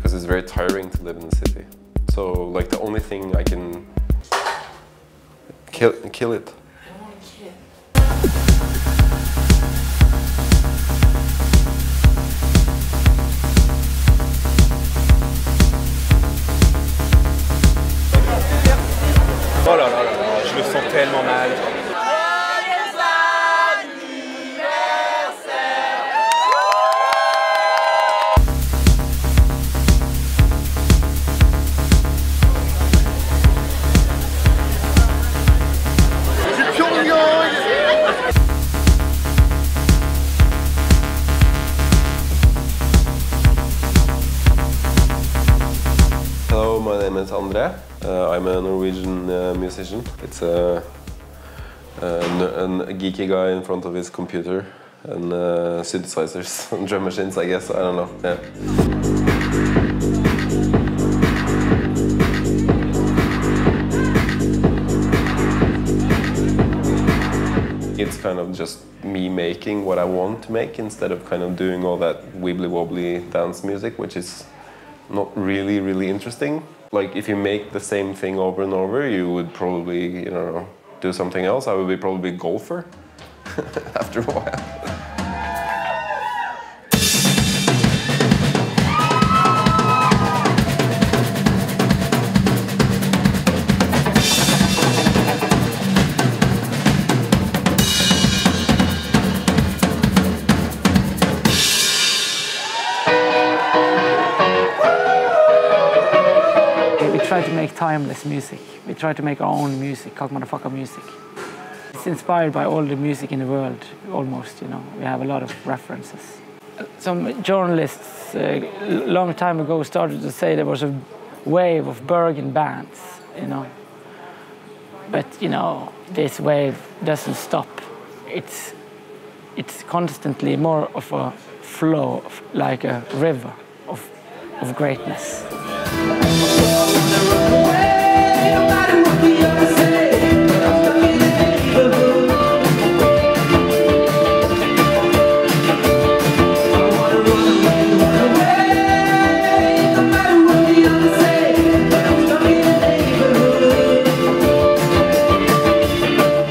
because it's very tiring to live in the city. So like the only thing I can kill it. I want to kill it. Oh là là là là, je le sens tellement mal. Hello, my name is André. I'm a Norwegian musician. It's a geeky guy in front of his computer and synthesizers and drum machines, I guess. I don't know. Yeah. It's kind of just me making what I want to make instead of kind of doing all that wibbly-wobbly dance music, which is not really interesting. Like if you make the same thing over and over, you would probably, you know, do something else. I would be probably a golfer after a while. We try to make timeless music. We try to make our own music, KAKKMADDAFAKKA music. It's inspired by all the music in the world, almost, you know. We have a lot of references. Some journalists a long time ago started to say there was a wave of Bergen bands, you know. But, you know, this wave doesn't stop. It's constantly more of a flow, like a river of greatness.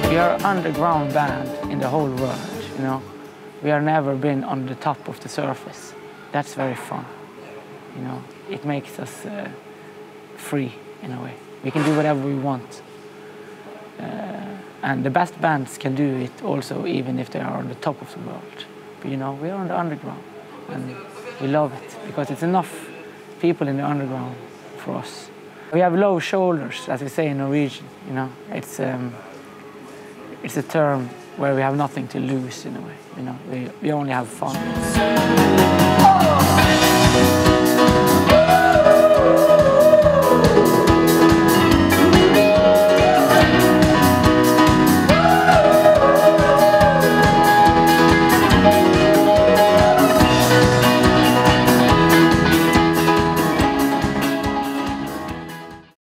We are an underground band in the whole world, you know. We have never been on the top of the surface. That's very fun, you know. It makes us free in a way. We can do whatever we want. And the best bands can do it also even if they are on the top of the world. But you know, we are on the underground and we love it because it's enough people in the underground for us. We have low shoulders, as we say in Norwegian, you know. It's a term where we have nothing to lose in a way, you know. We only have fun.